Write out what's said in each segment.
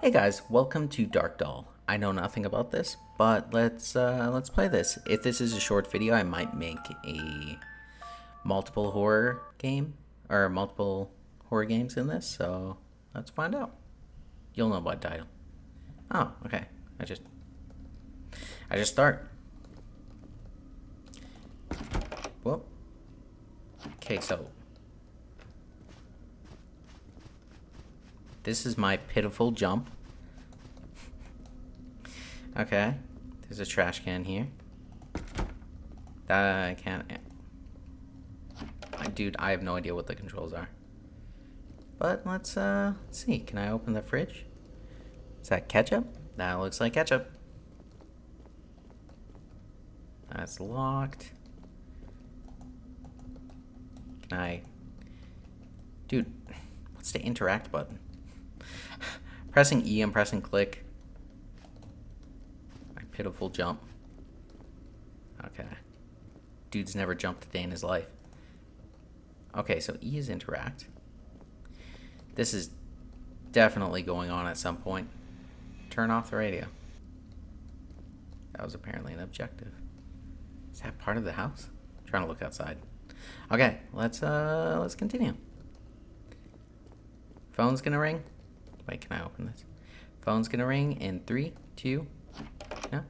Hey guys, welcome to Dark Doll. I know nothing about this, but let's play this. If this is a short video, I might make a multiple horror game or multiple horror games in this. So let's find out. You'll know by title. Oh, okay. I just start. Whoop. Okay, so this is my pitiful jump. Okay, there's a trash can here. That I can't. Dude, I have no idea what the controls are. But let's see. Can I open the fridge? Is that ketchup? That looks like ketchup. That's locked. Can I? Dude, what's the interact button? Pressing E and pressing click. My pitiful jump. Okay. Dude's never jumped a day in his life. Okay, so E is interact. This is definitely going on at some point. Turn off the radio. That was apparently an objective. Is that part of the house? I'm trying to look outside. Okay, let's continue. Phone's gonna ring. Wait, can I open this? Phone's gonna ring in 3, 2. No.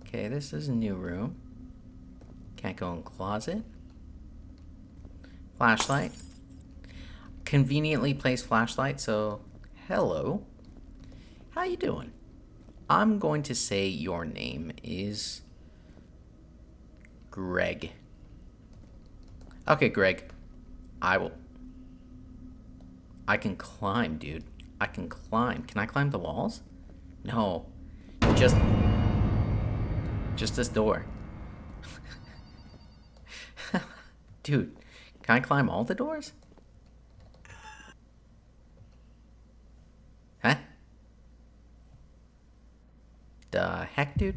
Okay, this is a new room. Can't go in closet. Flashlight. Conveniently placed flashlight. So, hello. How you doing? I'm going to say your name is Greg. Okay, Greg. I can climb, dude. I can climb. Can I climb the walls? No. Just this door. Dude, can I climb all the doors? Huh? The heck, dude?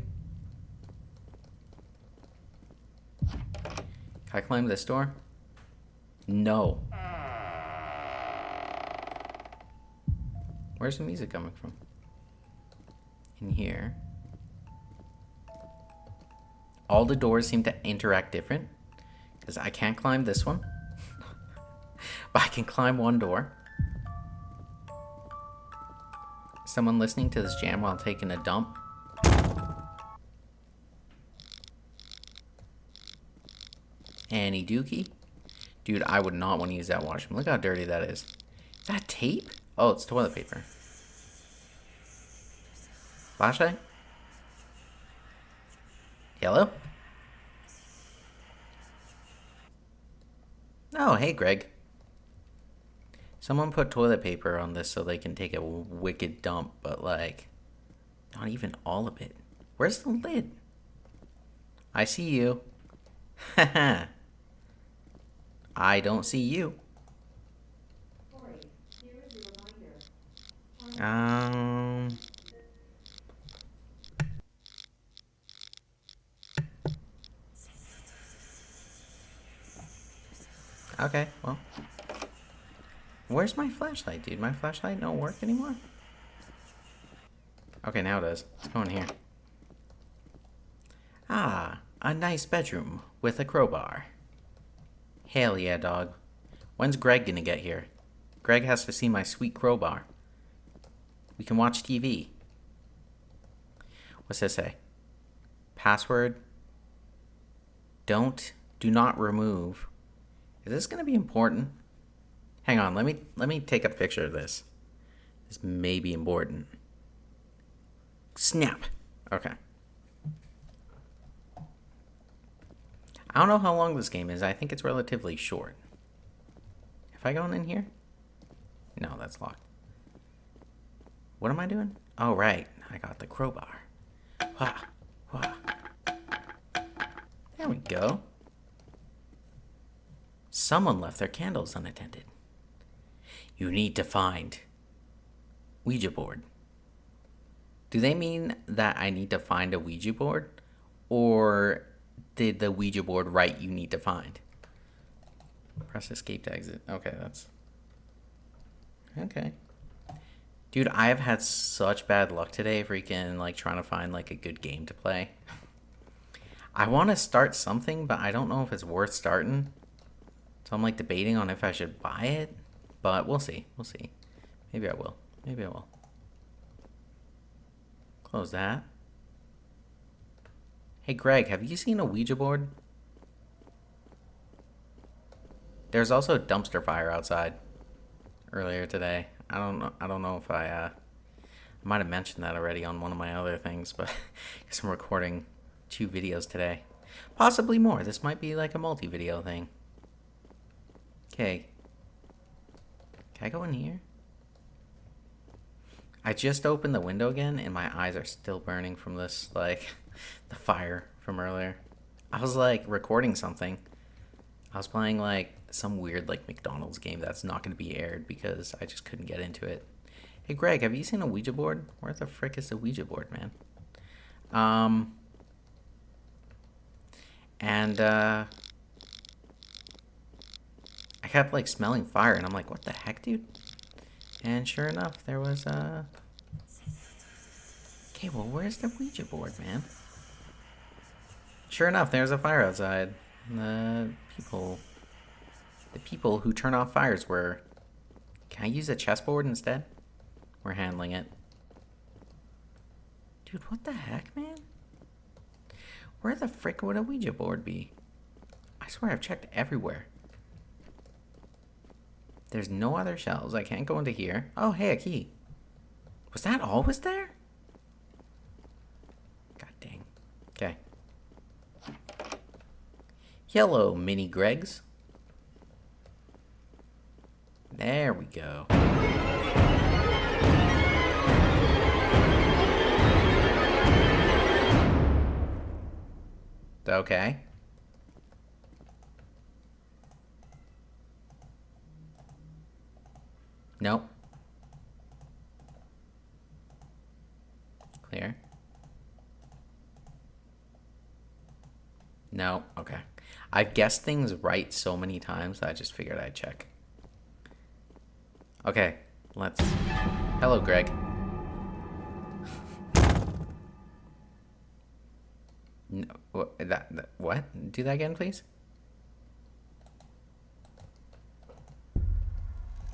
Can I climb this door? No. Where's the music coming from? In here. All the doors seem to interact different. Because I can't climb this one. But I can climb one door. Someone listening to this jam while taking a dump. Annie Dookie. Dude, I would not want to use that washroom. Look how dirty that is. Is that tape? Oh, it's toilet paper. Flashlight? Hello? Oh, hey, Greg. Someone put toilet paper on this so they can take a wicked dump, but like, not even all of it. Where's the lid? I see you. Haha. I don't see you. Um. Okay, well. Where's my flashlight, dude? My flashlight don't work anymore? Okay, now it does. Let's go in here. Ah, a nice bedroom with a crowbar. Hell yeah, dog. When's Greg gonna get here? Greg has to see my sweet crowbar. We can watch TV. What's this say? Password. Do not remove. Is this gonna be important? Hang on, let me take a picture of this. This may be important. Snap. Okay. I don't know how long this game is. I think it's relatively short. Have I gone in here? No, that's locked. What am I doing? Oh, right. I got the crowbar. Wah, wah. There we go. Someone left their candles unattended. You need to find Ouija board. Do they mean that I need to find a Ouija board? Or did the Ouija board write you need to find? Press escape to exit. Okay, that's... Okay. Dude, I have had such bad luck today freaking like trying to find like a good game to play. I want to start something, but I don't know if it's worth starting. So I'm like debating on if I should buy it, but we'll see. We'll see. Maybe I will. Maybe I will. Close that. Hey Greg, have you seen a Ouija board? There's also a dumpster fire outside earlier today. I don't know if I might have mentioned that already on one of my other things, but because I'm recording 2 videos today. Possibly more. This might be like a multi-video thing. Okay. Can I go in here? I just opened the window again and my eyes are still burning from this, like, the fire from earlier. I was like recording something. I was playing like some weird like McDonald's game that's not going to be aired because I just couldn't get into it. Hey Greg, have you seen a Ouija board? Where the frick is the Ouija board, man? And I kept like smelling fire and I'm like, what the heck, dude? And sure enough, there was okay, well, where's the Ouija board, man? Sure enough, there's a fire outside. The people who turn off fires were... Can I use a chessboard instead? We're handling it. Dude, what the heck, man? Where the frick would a Ouija board be? I swear I've checked everywhere. There's no other shelves. I can't go into here. Oh, hey, a key. Was that always there? God dang. Okay. Hello, mini Gregs. There we go. Okay. Nope. Clear. No. Okay. I've guessed things right so many times that I just figured I'd check. Okay. Let's... Hello, Greg. No, what? Do that again, please?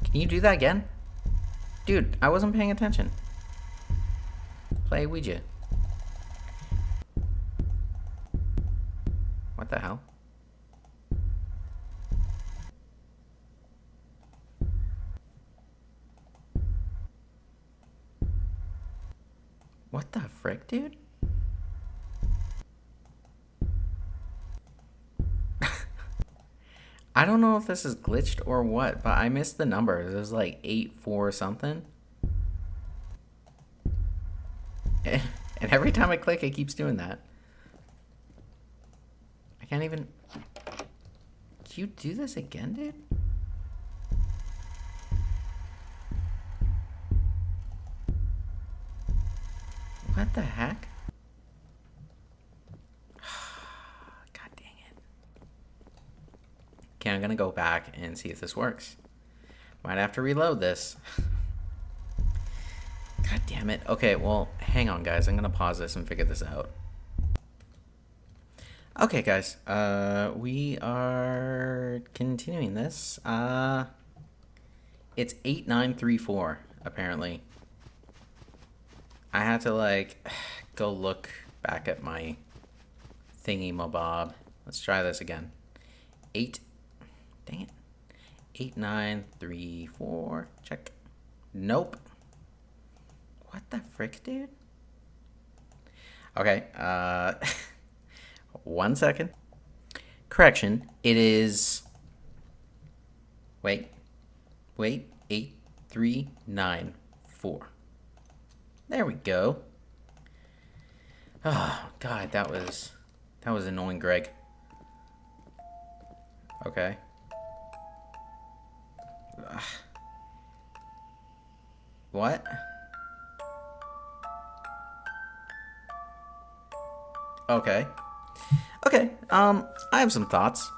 Can you do that again? Dude, I wasn't paying attention. Play Ouija. What the hell? What the frick, dude? I don't know if this is glitched or what, but I missed the numbers. It was like 8-4 something. And every time I click, it keeps doing that. I can't even... Can you do this again, dude? What the heck? God dang it. Okay, I'm gonna go back and see if this works. Might have to reload this. God damn it. Okay, well, hang on, guys. I'm gonna pause this and figure this out. Okay, guys. We are continuing this. It's 8934, apparently. I had to, like, go look back at my thingy-mabob. Let's try this again. 8. Dang it. 8934. Check. Nope. What the frick, dude? Okay, 1 second. Correction, it is... Wait. 8394. There we go. Oh, God, that was annoying, Greg. Okay. Ugh. What? Okay. Okay, I have some thoughts.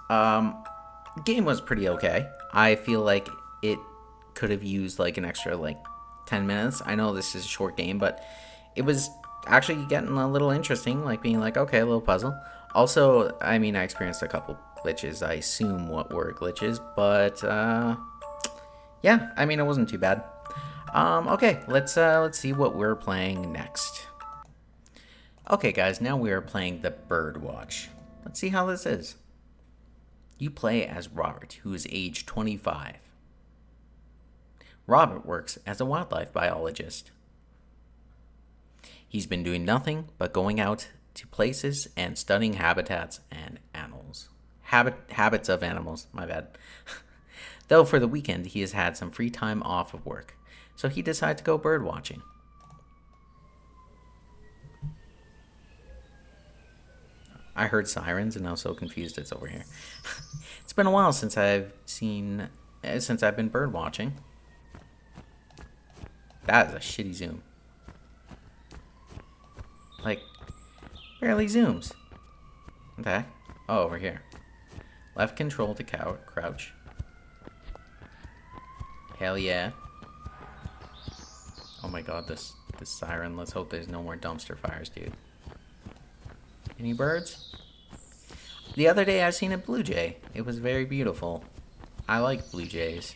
Game was pretty okay. I feel like it could have used, like, an extra, like, 10 minutes. I know this is a short game, but it was actually getting a little interesting, like being like, okay, a little puzzle. Also, I mean, I experienced a couple glitches. I assume what were glitches, but yeah, I mean, it wasn't too bad. Okay, let's see what we're playing next. Okay, guys, now we are playing the Bird Watch. Let's see how this is. You play as Robert, who is age 25. Robert works as a wildlife biologist. He's been doing nothing but going out to places and studying habitats and animals. Habits of animals, my bad. Though for the weekend, he has had some free time off of work, so he decided to go bird watching. I heard sirens and I was so confused it's over here. It's been a while since I've been bird watching. That is a shitty zoom. Like, barely zooms. What the heck? Oh, over here. Left control to crouch. Hell yeah. Oh my god, this siren. Let's hope there's no more dumpster fires, dude. Any birds? The other day I seen a blue jay. It was very beautiful. I like blue jays.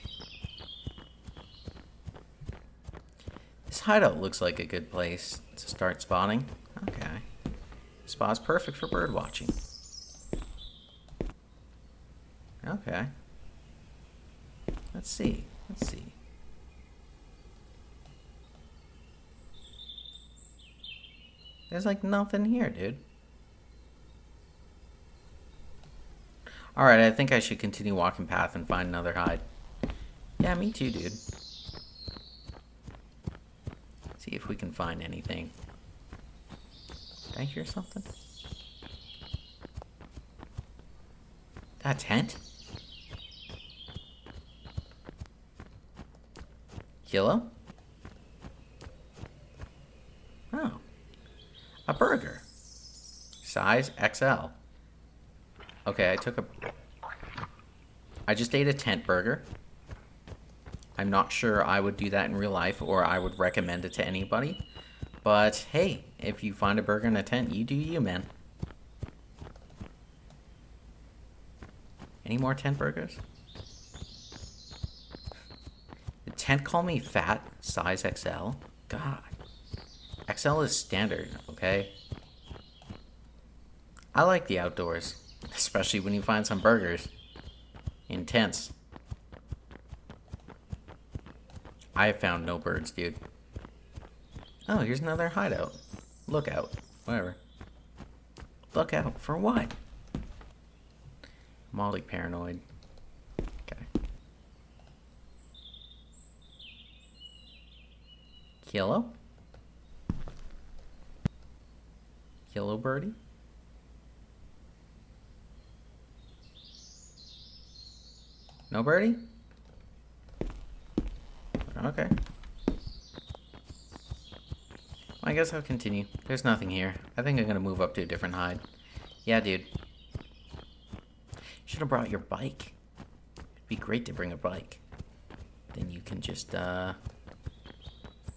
This hideout looks like a good place to start spotting. Okay. This spot's perfect for bird watching. Okay. Let's see. There's like nothing here, dude. Alright, I think I should continue walking path and find another hide. Yeah, me too, dude. See if we can find anything. Did I hear something? That tent? Kilo? Oh. A burger. Size XL. Okay, I just ate a tent burger. I'm not sure I would do that in real life or I would recommend it to anybody. But hey, if you find a burger in a tent, you do you, man. Any more tent burgers? The tent called me fat, size XL? God. XL is standard, okay? I like the outdoors, especially when you find some burgers in tents. I have found no birds, dude. Oh, here's another hideout. Lookout. Whatever. Lookout for what? I'm all like paranoid. Okay. Kilo? Kilo birdie? No birdie? Okay. I guess I'll continue. There's nothing here. I think I'm gonna move up to a different hide. Yeah, dude. Should have brought your bike. It'd be great to bring a bike. Then you can just,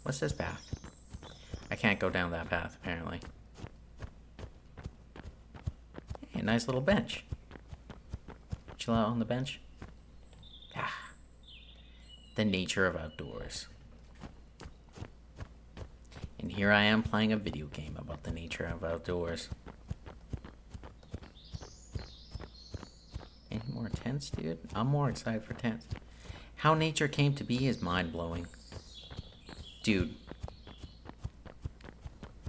what's this path? I can't go down that path, apparently. Hey, a nice little bench. Chill out on the bench. Ah. The nature of outdoors. And here I am playing a video game about the nature of outdoors. Any more tents, dude? I'm more excited for tents. How nature came to be is mind-blowing. Dude.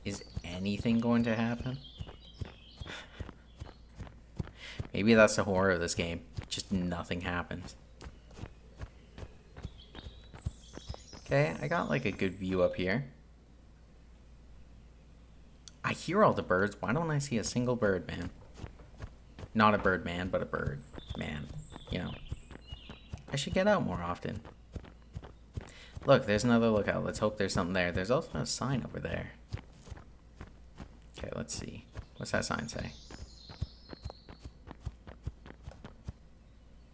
Is anything going to happen? Maybe that's the horror of this game. Just nothing happens. Okay, I got like a good view up here. I hear all the birds. Why don't I see a single bird, man? Not a bird man, but a bird man. You know. I should get out more often. Look, there's another lookout. Let's hope there's something there. There's also a sign over there. Okay, let's see. What's that sign say?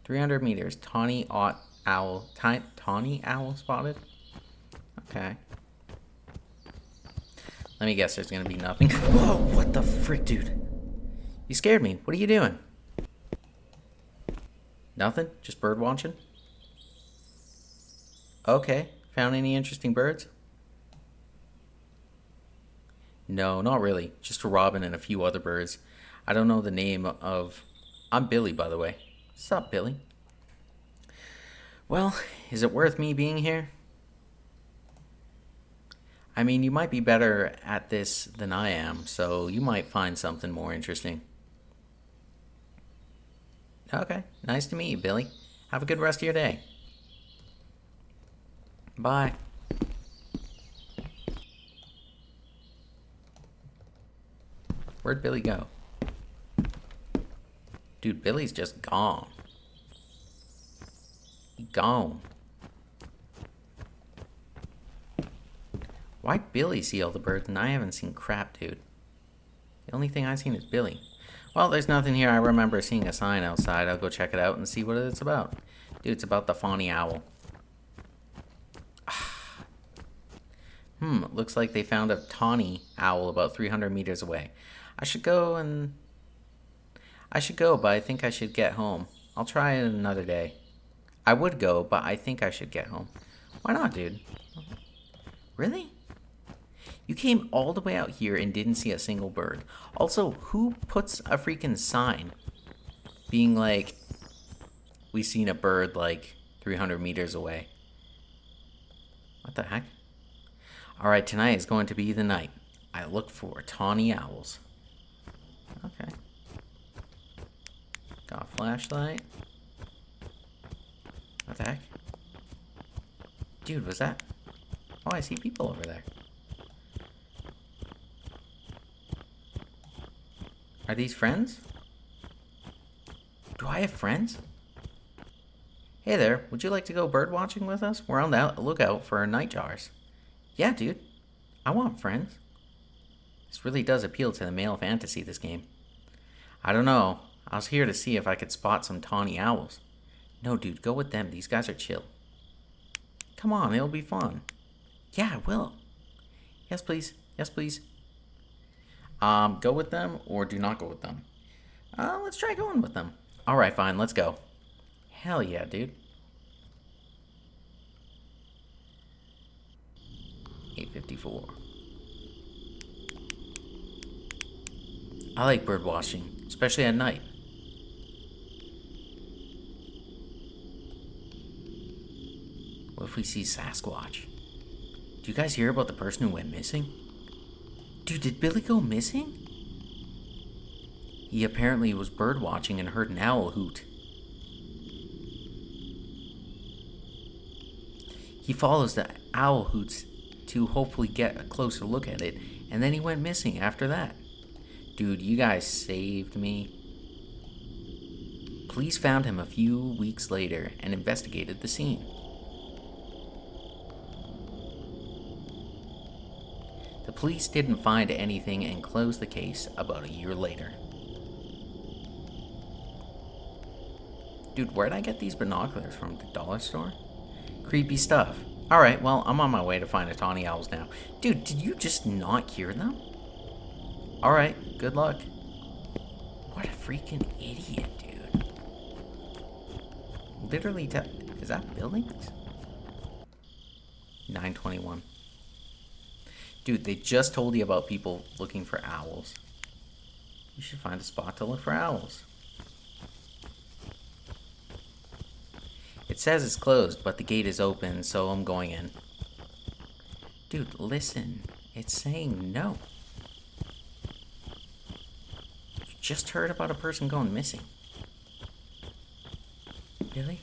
300 meters. Tawny owl spotted. Okay. Let me guess there's gonna be nothing. Whoa, what the frick, dude? You scared me. What are you doing? Nothing? Just bird watching? Okay. Found any interesting birds? No, not really. Just a robin and a few other birds. I don't know the name of... I'm Billy, by the way. What's up, Billy? Well, is it worth me being here? I mean, you might be better at this than I am, so you might find something more interesting. Okay, nice to meet you, Billy. Have a good rest of your day. Bye. Where'd Billy go? Dude, Billy's just gone. He gone. Why'd Billy see all the birds and I haven't seen crap, dude? The only thing I've seen is Billy. Well, there's nothing here. I remember seeing a sign outside. I'll go check it out and see what it's about. Dude, it's about the Fawny Owl. Looks like they found a tawny owl about 300 meters away. I should go, but I think I should get home. I'll try it another day. I would go, but I think I should get home. Why not, dude? Really? You came all the way out here and didn't see a single bird. Also, who puts a freaking sign being like, we seen a bird like 300 meters away? What the heck? Alright, tonight is going to be the night. I look for tawny owls. Okay. Got a flashlight. What the heck? Dude, was that... Oh, I see people over there. Are these friends? Do I have friends? Hey there, would you like to go bird watching with us? We're on the lookout for nightjars. Yeah, dude. I want friends. This really does appeal to the male fantasy, this game. I don't know. I was here to see if I could spot some tawny owls. No, dude, go with them. These guys are chill. Come on, it'll be fun. Yeah, I will. Yes, please. Yes, please. Go with them or do not go with them? Let's try going with them. Alright, fine, let's go. Hell yeah, dude. 8:54. I like bird watching, especially at night. What if we see Sasquatch? Do you guys hear about the person who went missing? Dude, did Billy go missing? He apparently was bird watching and heard an owl hoot. He follows the owl hoots to hopefully get a closer look at it, and then he went missing after that. Dude, you guys saved me. Police found him a few weeks later and investigated the scene. The police didn't find anything and closed the case about a year later. Dude, where'd I get these binoculars from? The dollar store? Creepy stuff. Alright, well, I'm on my way to find the tawny owls now. Dude, did you just not hear them? Alright, good luck. What a freaking idiot, dude. Literally, is that buildings? 9:21. Dude, they just told you about people looking for owls. You should find a spot to look for owls. It says it's closed, but the gate is open, so I'm going in. Dude, listen. It's saying no. You just heard about a person going missing. Billy?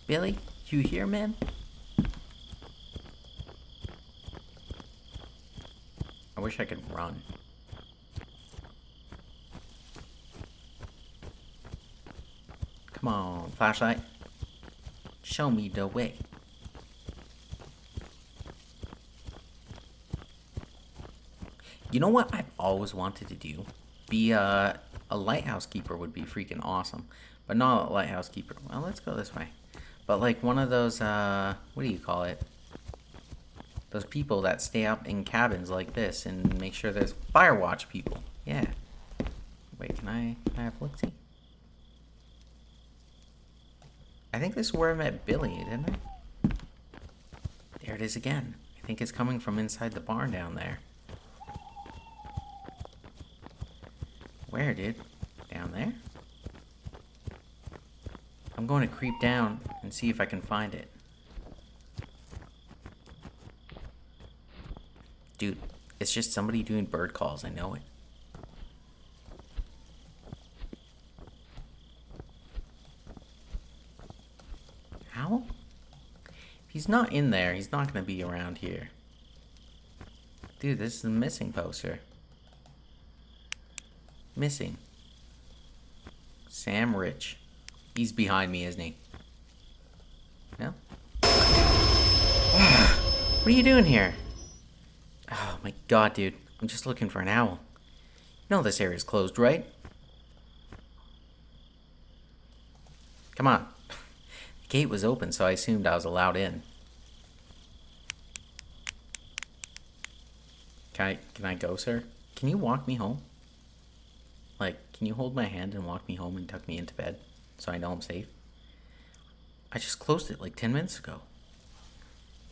Billy? You here, man? I wish I could run. Come on, flashlight. Show me the way. You know what I've always wanted to do? Be a lighthouse keeper would be freaking awesome. But not a lighthouse keeper. Well, let's go this way. But like one of those, what do you call it? Those people that stay up in cabins like this and make sure there's fire watch people. Yeah. Wait, can I have a look-see? I think this is where I met Billy, didn't I? There it is again. I think it's coming from inside the barn down there. Where, dude? Down there? I'm going to creep down and see if I can find it. Dude, it's just somebody doing bird calls. I know it. Owl? If he's not in there, he's not going to be around here. Dude, this is the missing poster. Missing. Sam Rich. He's behind me, isn't he? No? What are you doing here? Oh my god, dude. I'm just looking for an owl. You know this area's closed, right? Come on. The gate was open, so I assumed I was allowed in. Can I go, sir? Can you walk me home? Like, can you hold my hand and walk me home and tuck me into bed so I know I'm safe? I just closed it like 10 minutes ago.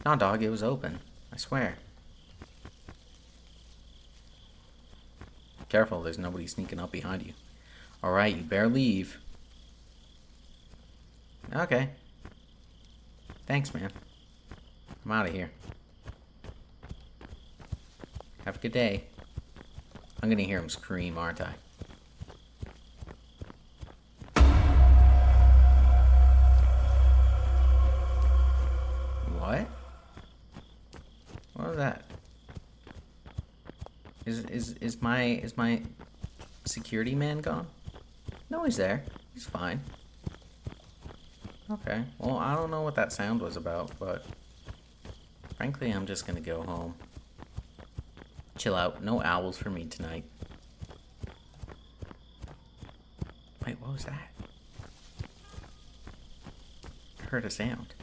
No, dog, it was open. I swear. Careful, there's nobody sneaking up behind you. Alright, you better leave. Okay. Thanks, man. I'm out of here. Have a good day. I'm gonna hear him scream, aren't I? What? What was that? Is my security man gone? No, he's there. He's fine. Okay. Well, I don't know what that sound was about, but frankly, I'm just gonna go home. Chill out. No owls for me tonight. Wait, what was that? I heard a sound.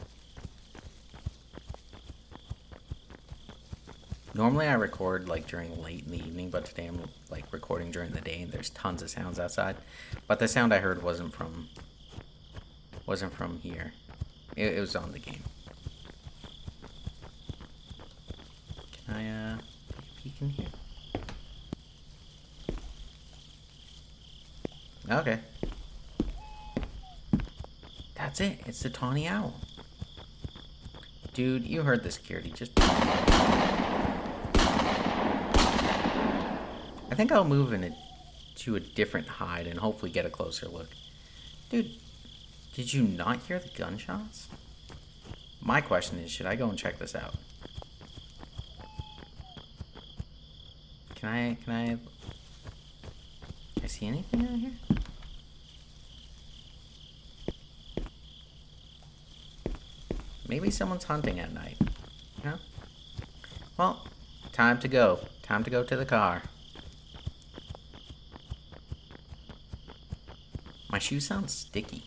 Normally I record like during late in the evening, but today I'm like recording during the day and there's tons of sounds outside. But the sound I heard wasn't from here. It was on the game. Can I peek in here? Okay. That's it. It's the tawny owl. Dude, you heard the security. Just... I think I'll move to a different hide and hopefully get a closer look. Dude, did you not hear the gunshots? My question is, should I go and check this out? Can I see anything out here? Maybe someone's hunting at night. You know? Well, time to go. Time to go to the car. My shoe sounds sticky.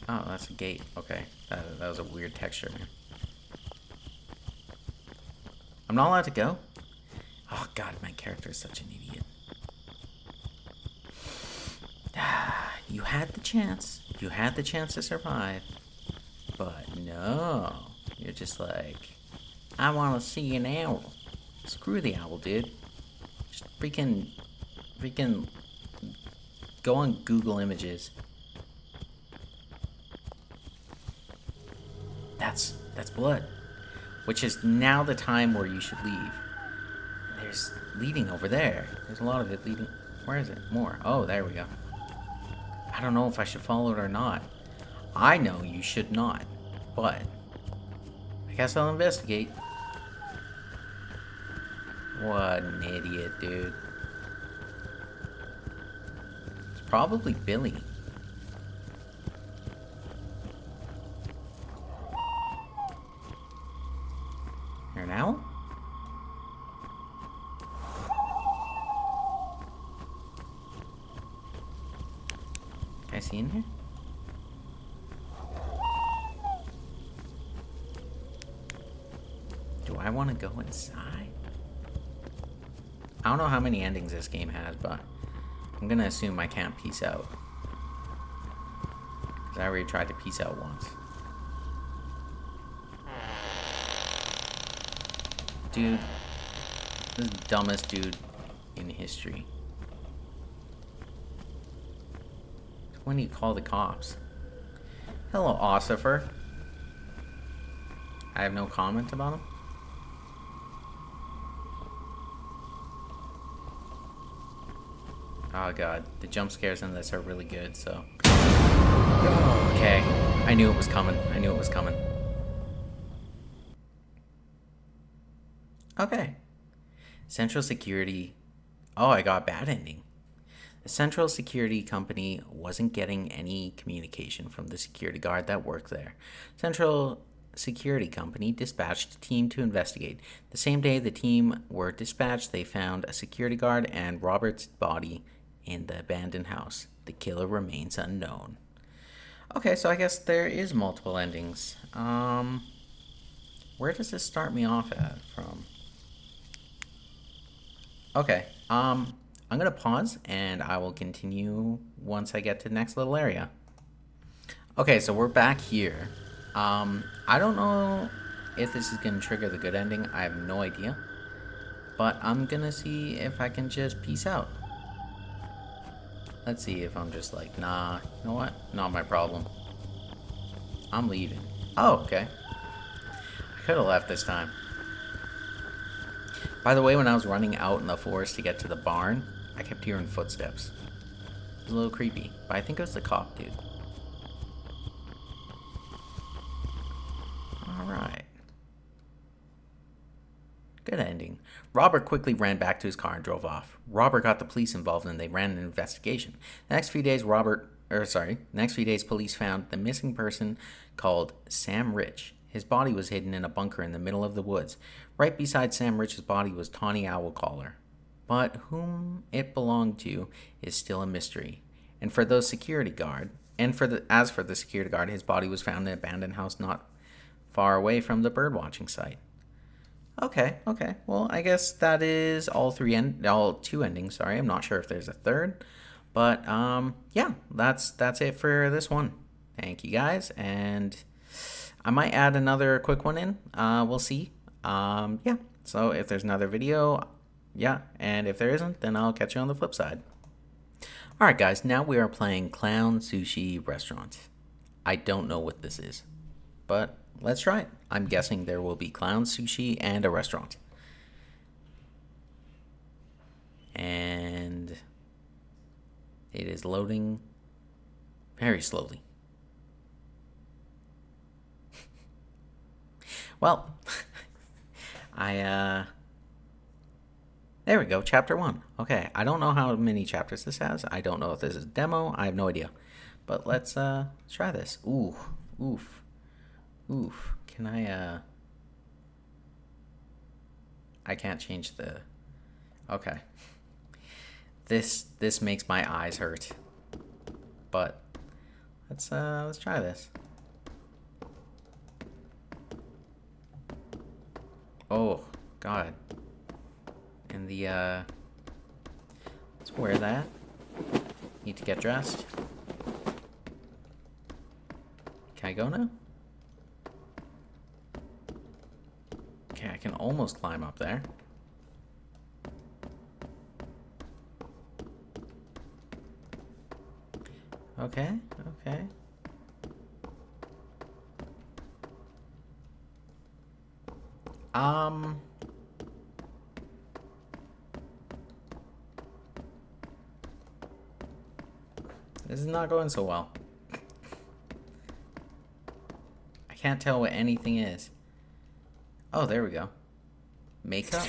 Oh, that's a gate. Okay. That was a weird texture, man. I'm not allowed to go? Oh, God, my character is such an idiot. You had the chance. You had the chance to survive. But no. You're just like, I want to see an owl. Screw the owl, dude. Just freaking go on Google Images. That's blood. Which is now the time where you should leave. There's leading over there. There's a lot of it leading. Where is it? More. Oh, there we go. I don't know if I should follow it or not. I know you should not. But I guess I'll investigate. What an idiot, dude. It's probably Billy. Here now? Can I see in here? Do I want to go inside? I don't know how many endings this game has, but I'm gonna assume I can't peace out. Because I already tried to peace out once. Dude. This is the dumbest dude in history. When do you call the cops? Hello, Ossifer. I have no comment about him. Oh god, the jump scares in this are really good, so... Okay, I knew it was coming. I knew it was coming. Okay. Central Security... Oh, I got a bad ending. The Central Security Company wasn't getting any communication from the security guard that worked there. Central Security Company dispatched a team to investigate. The same day the team were dispatched, they found a security guard and Robert's body in the abandoned house. The killer remains unknown. Okay, so I guess there is multiple endings. Where does this start me off at from? Okay, I'm gonna pause and I will continue once I get to the next little area. Okay, so we're back here. I don't know if this is gonna trigger the good ending. I have no idea. But I'm gonna see if I can just peace out. Let's see if I'm just like, nah, you know what? Not my problem. I'm leaving. Oh, okay. I could have left this time. By the way, when I was running out in the forest to get to the barn, I kept hearing footsteps. It was a little creepy, but I think it was the cop dude. Alright. Good ending. Robert quickly ran back to his car and drove off. Robert got the police involved and they ran an investigation. The next few days, police found the missing person called Sam Rich. His body was hidden in a bunker in the middle of the woods. Right beside Sam Rich's body was Tawny Owl Collar. But whom it belonged to is still a mystery. As for the security guard, his body was found in an abandoned house not far away from the birdwatching site. Okay. Well, I guess that is all two endings. Sorry, I'm not sure if there's a third, but yeah, that's it for this one. Thank you guys, and I might add another quick one in. We'll see. Yeah. So if there's another video, yeah, and if there isn't, then I'll catch you on the flip side. All right, guys. Now we are playing Clown Sushi Restaurant. I don't know what this is, but let's try it. I'm guessing there will be clown sushi and a restaurant. And it is loading very slowly. Well, there we go, chapter 1. Okay, I don't know how many chapters this has. I don't know if this is a demo. I have no idea. But let's try this. Oof. Can I can't change the... Okay. This makes my eyes hurt. But let's try this. Oh, God. And the let's wear that. Need to get dressed. Can I go now? Okay, I can almost climb up there. Okay. This is not going so well. I can't tell what anything is. Oh, there we go. Makeup?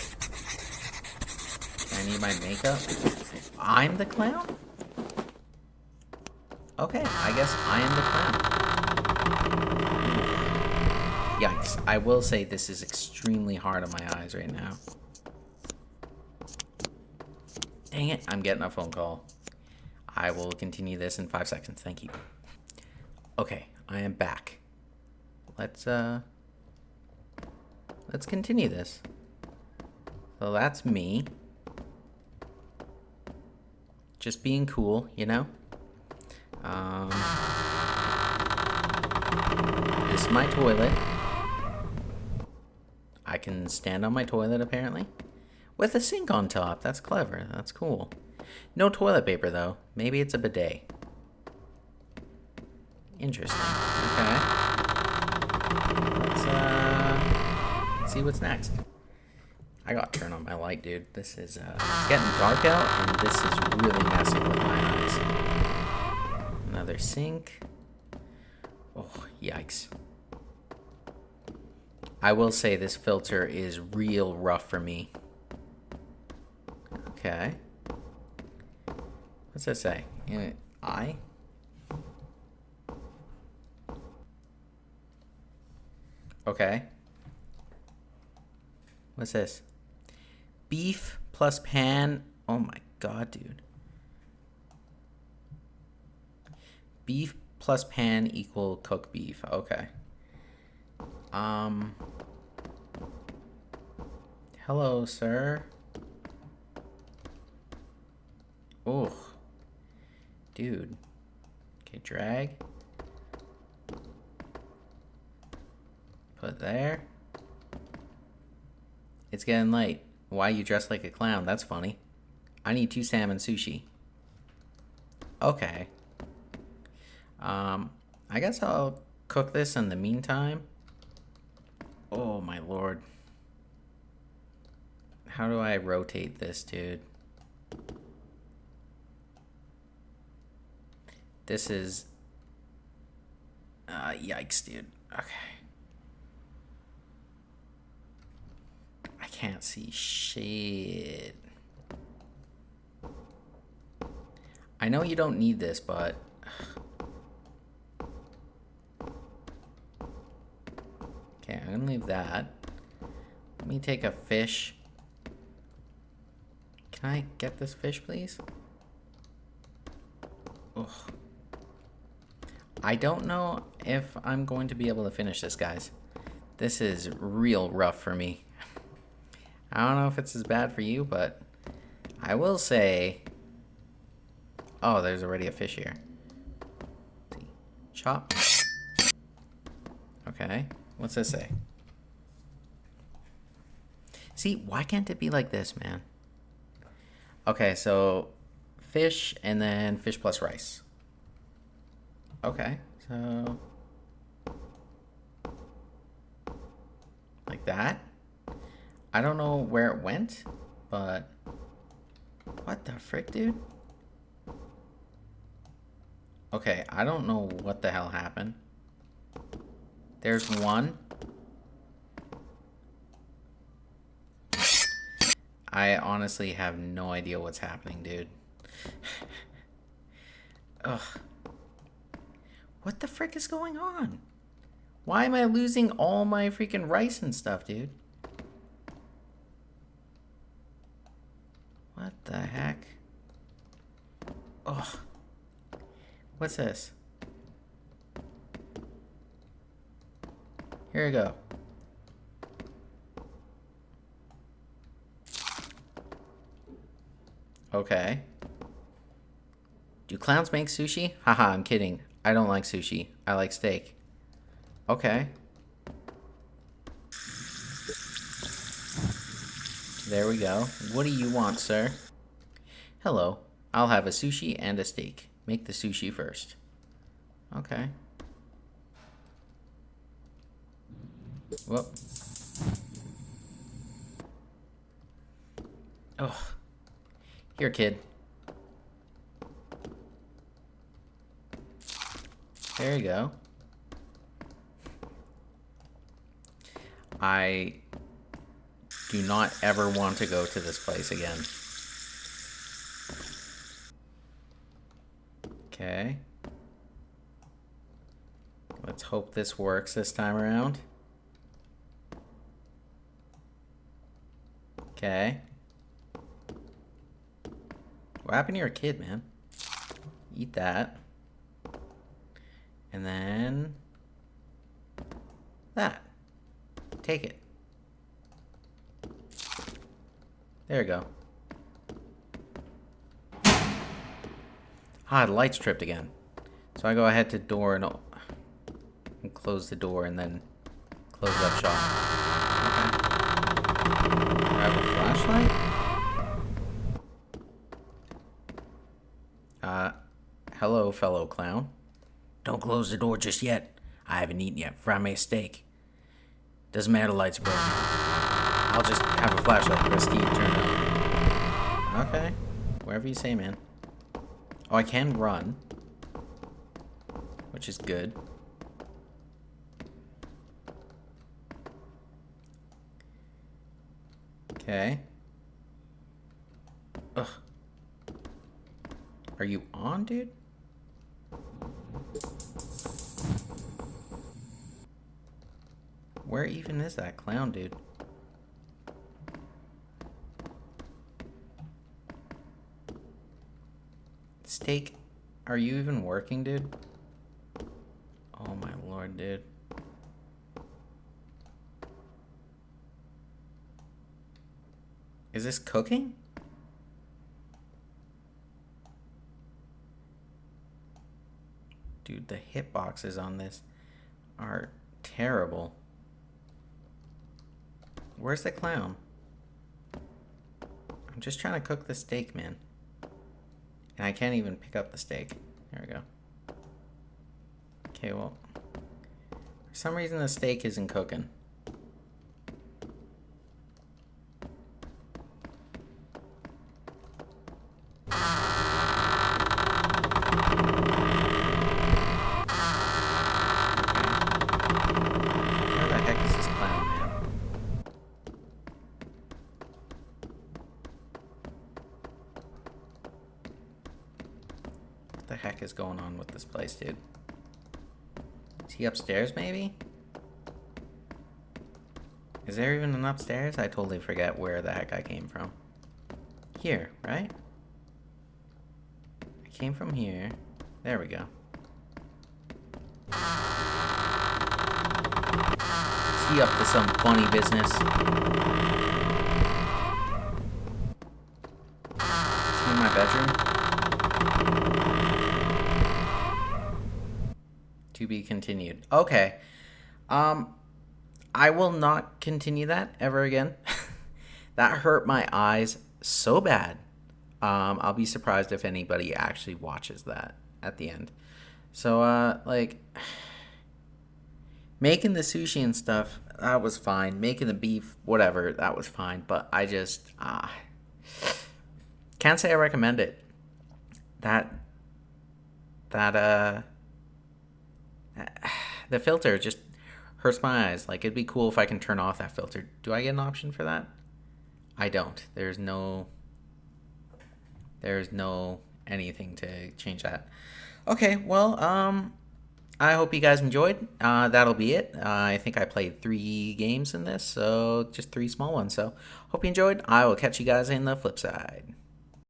I need my makeup. I'm the clown? Okay, I guess I am the clown. Yikes. I will say this is extremely hard on my eyes right now. Dang it, I'm getting a phone call. I will continue this in 5 seconds. Thank you. Okay, I am back. Let's, let's continue this. So that's me. Just being cool, you know? This is my toilet. I can stand on my toilet, apparently. With a sink on top. That's clever. That's cool. No toilet paper, though. Maybe it's a bidet. Interesting. Okay. Let's see what's next. I gotta turn on my light, dude. This is, it's getting dark out, and this is really messing with my eyes. Another sink. Oh, yikes. I will say this filter is real rough for me. Okay. What's that say? I? Okay. What's this? Beef plus pan. Oh my god, dude. Beef plus pan equal cooked beef. Okay. Hello, sir. Oh. Dude. Okay, drag. Put there. It's getting late. Why you dressed like a clown? That's funny. I need 2 salmon sushi. Okay. I guess I'll cook this in the meantime. Oh my lord. How do I rotate this, dude? This is... yikes, dude. Okay. I can't see shit. I know you don't need this, but... Okay, I'm gonna leave that. Let me take a fish. Can I get this fish, please? Ugh. I don't know if I'm going to be able to finish this, guys. This is real rough for me. I don't know if it's as bad for you, but I will say... Oh, there's already a fish here. Let's see. Chop. Okay. What's this say? See, why can't it be like this, man? Okay, so fish and then fish plus rice. Okay, so like that. I don't know where it went, but what the frick, dude? Okay, I don't know what the hell happened. There's one. I honestly have no idea what's happening, dude. Ugh. What the frick is going on? Why am I losing all my freaking rice and stuff, dude? What the heck? Ugh. What's this? Here we go. Okay. Do clowns make sushi? Haha, I'm kidding. I don't like sushi. I like steak. Okay. There we go. What do you want, sir? Hello. I'll have a sushi and a steak. Make the sushi first. Okay. Whoop. Oh. Here, kid. There you go. I do not ever want to go to this place again. Okay. Let's hope this works this time around. Okay. What happened to your kid, man? Eat that. And then... that. Take it. There you go. Ah, the lights tripped again. So I go ahead to door and close the door and then close it up shop. Okay. Grab a flashlight? Hello, fellow clown. Don't close the door just yet. I haven't eaten yet. Fry me a steak. Doesn't matter, the lights are broken. I'll just have a flashlight. Press key, turn it on. Okay. Wherever you say, man. Oh, I can run. Which is good. Okay. Ugh. Are you on, dude? Where even is that clown, dude? Steak, are you even working, dude? Oh my lord, dude. Is this cooking? Dude, the hitboxes on this are terrible. Where's the clown? I'm just trying to cook the steak, man. And I can't even pick up the steak. There we go. Okay, well. For some reason the steak isn't cooking. Where the heck is this clown, man? What the heck is going on with this place, dude? Is he upstairs, maybe? Is there even an upstairs? I totally forget where the heck I came from. Here, right? I came from here. There we go. Is he up to some funny business? Is he in my bedroom? To be continued. Okay. I will not continue that ever again. That hurt my eyes so bad. I'll be surprised if anybody actually watches that at the end. So, like, making the sushi and stuff, that was fine. Making the beef, whatever, that was fine. But I just, can't say I recommend it. The filter just hurts my eyes. Like, it'd be cool if I can turn off that filter. Do I get an option for that? I don't. There's no anything to change that. Okay, well, I hope you guys enjoyed. That'll be it. I think I played 3 games in this, so just 3 small ones. So, hope you enjoyed. I will catch you guys in the flip side.